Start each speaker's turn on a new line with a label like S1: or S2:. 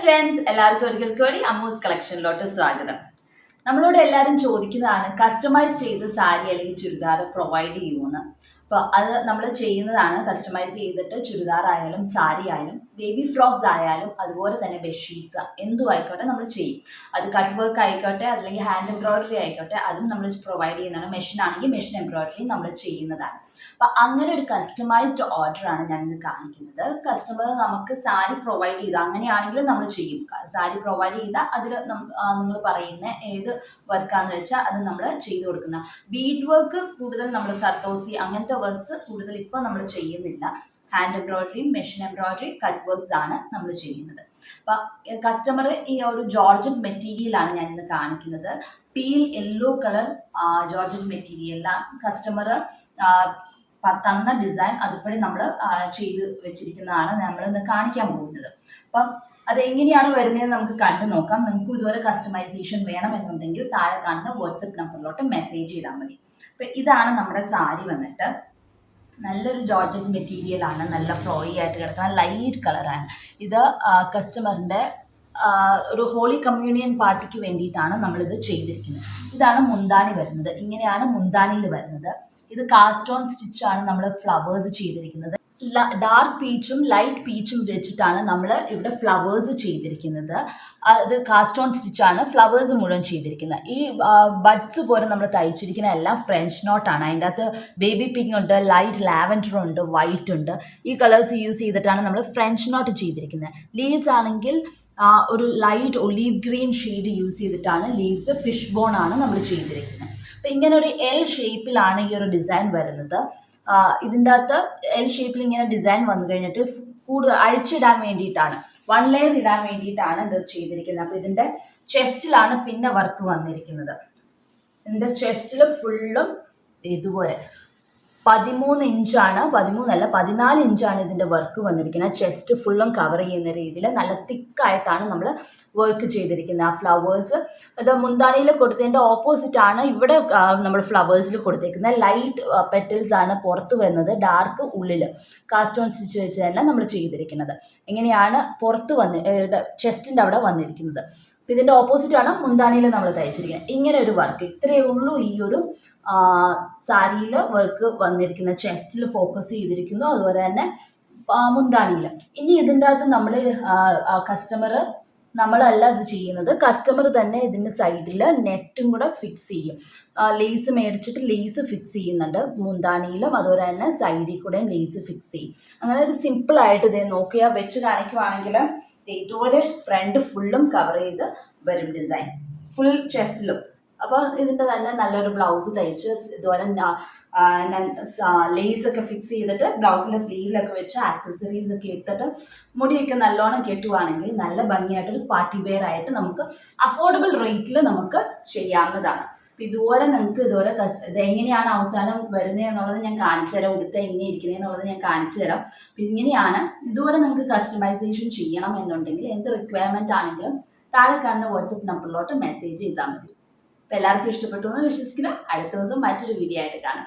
S1: Friends, എല്ലാവർക്കും ഒരിക്കൽ കൂടി അമ്മൂസ് കളക്ഷനിലോട്ട് സ്വാഗതം. നമ്മളോട് എല്ലാവരും ചോദിക്കുന്നതാണ് കസ്റ്റമൈസ് ചെയ്ത് സാരി അല്ലെങ്കിൽ ചുരിദാർ പ്രൊവൈഡ് ചെയ്യുമെന്ന്. അപ്പോൾ അത് നമ്മൾ ചെയ്യുന്നതാണ്. കസ്റ്റമൈസ് ചെയ്തിട്ട് ചുരിദാർ ആയാലും സാരി ആയാലും ബേബി ഫ്രോക്സ് ആയാലും അതുപോലെ തന്നെ ബെഡ്ഷീറ്റ്സ് എന്തും ആയിക്കോട്ടെ നമ്മൾ ചെയ്യും. അത് കട്ട് വർക്ക് ആയിക്കോട്ടെ അല്ലെങ്കിൽ ഹാൻഡ് എംബ്രോയിഡറി ആയിക്കോട്ടെ അതും നമ്മൾ പ്രൊവൈഡ് ചെയ്യുന്നതാണ്. മെഷീൻ ആണെങ്കിൽ മെഷീൻ എംബ്രോയിഡറി നമ്മൾ ചെയ്യുന്നതാണ്. അപ്പം അങ്ങനെ ഒരു കസ്റ്റമൈസ്ഡ് ഓർഡറാണ് ഞാനിന്ന് കാണിക്കുന്നത്. കസ്റ്റമർ നമുക്ക് സാരി പ്രൊവൈഡ് ചെയ്താൽ അങ്ങനെയാണെങ്കിലും നമ്മൾ ചെയ്യും. സാരി പ്രൊവൈഡ് ചെയ്താൽ അതിൽ നിങ്ങൾ പറയുന്ന ഏത് വർക്കാന്ന് വെച്ചാൽ അത് നമ്മൾ ചെയ്തു കൊടുക്കുന്ന ബീഡ് വർക്ക് കൂടുതൽ നമ്മൾ സർദോസി അങ്ങനത്തെ വർക്ക്സ് കൂടുതൽ ഇപ്പോൾ നമ്മൾ ചെയ്യുന്നില്ല. Hand embroidery, machine embroidery, cut works ആണ് നമ്മൾ ചെയ്യുന്നത്. അപ്പം കസ്റ്റമർ ഈ ഒരു ജോർജറ്റ് മെറ്റീരിയലാണ് ഞാനിന്ന് കാണിക്കുന്നത്. പീൽ യെല്ലോ കളർ ജോർജറ്റ് മെറ്റീരിയലാണ് കസ്റ്റമർ തന്ന ഡിസൈൻ. അതുപടി നമ്മൾ ചെയ്ത് വെച്ചിരിക്കുന്നതാണ് നമ്മൾ ഇന്ന് കാണിക്കാൻ പോകുന്നത്. അപ്പം അതെങ്ങനെയാണ് വരുന്നതെന്ന് നമുക്ക് കണ്ടു നോക്കാം. നിങ്ങൾക്ക് ഇതുവരെ കസ്റ്റമൈസേഷൻ വേണമെന്നുണ്ടെങ്കിൽ താഴെ കാണുന്ന വാട്സപ്പ് നമ്പറിലോട്ട് മെസ്സേജ് ചെയ്താൽ മതി. അപ്പം ഇതാണ് നമ്മുടെ സാരി വന്നിട്ട്. നല്ലൊരു ജോർജറ്റ് മെറ്റീരിയലാണ്, നല്ല ഫ്ലോയി ആയിട്ട് കിടക്കുന്ന ലൈറ്റ് കളറാണ്. ഇത് കസ്റ്റമറിൻ്റെ ഒരു ഹോളി കമ്മ്യൂണിയൻ പാർട്ടിക്ക് വേണ്ടിയിട്ടാണ് നമ്മളിത് ചെയ്തിരിക്കുന്നത്. ഇതാണ് മുന്താണി വരുന്നത്. ഇങ്ങനെയാണ് മുന്താണിയിൽ വരുന്നത്. ഇത് കാസ്റ്റോൺ സ്റ്റിച്ചാണ് നമ്മൾ ഫ്ലവേഴ്സ് ചെയ്തിരിക്കുന്നത്. ഡാർക്ക് പീച്ചും ലൈറ്റ് പീച്ചും വെച്ചിട്ടാണ് നമ്മൾ ഇവിടെ ഫ്ലവേഴ്സ് ചെയ്തിരിക്കുന്നത്. അത് കാസ്റ്റോൺ സ്റ്റിച്ചാണ് ഫ്ലവേഴ്സ് മുഴുവൻ ചെയ്തിരിക്കുന്നത്. ഈ ബഡ്സ് പോലെ നമ്മൾ തയ്ച്ചിരിക്കുന്ന എല്ലാം ഫ്രഞ്ച് നോട്ടാണ്. അതിൻ്റെ അകത്ത് ബേബി പിങ്ക് ഉണ്ട്, ലൈറ്റ് ലാവൻഡർ ഉണ്ട്, വൈറ്റ് ഉണ്ട്. ഈ കളേഴ്സ് യൂസ് ചെയ്തിട്ടാണ് നമ്മൾ ഫ്രഞ്ച് നോട്ട് ചെയ്തിരിക്കുന്നത്. ലീവ്സ് ആണെങ്കിൽ ഒരു light olive green shade use ചെയ്തിട്ടാണ് ലീവ്സ്. ഫിഷ് ബോൺ ആണ് നമ്മൾ ചെയ്തിരിക്കുന്നത്. അപ്പം ഇങ്ങനെ ഒരു എൽ ഷേപ്പിലാണ് ഈ ഒരു ഡിസൈൻ വരുന്നത്. ഇതിൻ്റെ അകത്ത് എൽ ഷേപ്പിൽ ഇങ്ങനെ ഡിസൈൻ വന്നു കഴിഞ്ഞിട്ട് കൂടുതൽ അഴിച്ചിടാൻ വേണ്ടിയിട്ടാണ്, വൺ ലെയർ ഇടാൻ വേണ്ടിയിട്ടാണ് ഇത് ചെയ്തിരിക്കുന്നത്. അപ്പോൾ ഇതിൻ്റെ ചെസ്റ്റിലാണ് പിന്നെ വർക്ക് വന്നിരിക്കുന്നത്. ഇതിൻ്റെ ചെസ്റ്റിൽ ഫുള്ളും ഇതുപോലെ 13 ഇഞ്ചാണ്, 14 ഇഞ്ചാണ് ഇതിൻ്റെ വർക്ക് വന്നിരിക്കുന്നത്. ചെസ്റ്റ് ഫുള്ളും കവർ ചെയ്യുന്ന രീതിയിൽ നല്ല തിക്കായിട്ടാണ് നമ്മൾ വർക്ക് ചെയ്തിരിക്കുന്നത്. ആ ഫ്ലവേഴ്സ് അത് മുന്താണിയിൽ കൊടുത്തതിൻ്റെ ഓപ്പോസിറ്റാണ് ഇവിടെ നമ്മൾ ഫ്ലവേഴ്സിൽ കൊടുത്തേക്കുന്നത്. ലൈറ്റ് പെറ്റൽസ് ആണ് പുറത്ത് വരുന്നത്, ഡാർക്ക് ഉള്ളിൽ കാസ്റ്റോൺ സ്റ്റിച്ച് വെച്ച് തന്നെ നമ്മൾ ചെയ്തിരിക്കുന്നത്. എങ്ങനെയാണ് പുറത്ത് ചെസ്റ്റിൻ്റെ അവിടെ വന്നിരിക്കുന്നത്. അപ്പം ഇതിൻ്റെ ഓപ്പോസിറ്റാണ് മുന്താണിയിൽ നമ്മൾ തയ്ച്ചിരിക്കുന്നത്. ഇങ്ങനെ ഒരു വർക്ക് ഇത്രയേ ഉള്ളൂ ഈ ഒരു സാരിയിൽ വർക്ക് വന്നിരിക്കുന്ന. ചെസ്റ്റിൽ ഫോക്കസ് ചെയ്തിരിക്കുന്നു, അതുപോലെ തന്നെ മുന്താണിയിൽ. ഇനി ഇതിൻ്റെ അകത്ത് നമ്മൾ നമ്മളല്ല ഇത് ചെയ്യുന്നത്, കസ്റ്റമർ തന്നെ ഇതിൻ്റെ സൈഡിൽ നെറ്റും കൂടെ ഫിക്സ് ചെയ്യും. ലേസ് മേടിച്ചിട്ട് ലേസ് ഫിക്സ് ചെയ്യുന്നുണ്ട് മുന്താണിയിലും, അതുപോലെ തന്നെ സൈഡിൽ കൂടെയും ലേസ് ഫിക്സ് ചെയ്യും. അങ്ങനെ ഒരു സിമ്പിളായിട്ട് ഇതേ നോക്കിയാൽ വെച്ച് കാണിക്കുവാണെങ്കിൽ ഇതുപോലെ ഫ്രണ്ട് ഫുള്ളും കവർ ചെയ്ത് വരും ഡിസൈൻ, ഫുൾ ചെസ്റ്റിലും. അപ്പോൾ ഇതിൻ്റെ തന്നെ നല്ലൊരു ബ്ലൗസ് തയ്ച്ച് ഇതുപോലെ ലേസൊക്കെ ഫിക്സ് ചെയ്തിട്ട് ബ്ലൗസിൻ്റെ സ്ലീവിലൊക്കെ വെച്ച് ആക്സസറീസ് ഒക്കെ ഇട്ടിട്ട് മുടിയൊക്കെ നല്ലോണം കെട്ടുവാണെങ്കിൽ നല്ല ഭംഗിയായിട്ടൊരു പാർട്ടി വെയർ ആയിട്ട് നമുക്ക് അഫോർഡബിൾ റേറ്റിൽ നമുക്ക് ചെയ്യാവുന്നതാണ്. അപ്പം ഇതുപോലെ നിങ്ങൾക്ക് ഇത് എങ്ങനെയാണ് അവസാനം വരുന്നത് എന്നുള്ളത് ഞാൻ കാണിച്ചു തരാം. ഉടുത്ത എങ്ങനെ ഇരിക്കുന്നത് എന്നുള്ളത് ഞാൻ കാണിച്ചു തരാം. അപ്പം ഇങ്ങനെയാണ്. ഇതുപോലെ നിങ്ങൾക്ക് കസ്റ്റമൈസേഷൻ ചെയ്യണം എന്നുണ്ടെങ്കിൽ എന്ത് റിക്വയർമെൻറ്റ് ആണെങ്കിലും താഴെ കാണുന്ന വാട്സപ്പ് നമ്പറിലോട്ട് മെസ്സേജ് ചെയ്താൽ മതി. അപ്പോൾ എല്ലാവർക്കും ഇഷ്ടപ്പെട്ടു എന്ന് വിശ്വസിക്കുന്നു. അടുത്ത ദിവസം മറ്റൊരു വീഡിയോ ആയിട്ട് കാണാം.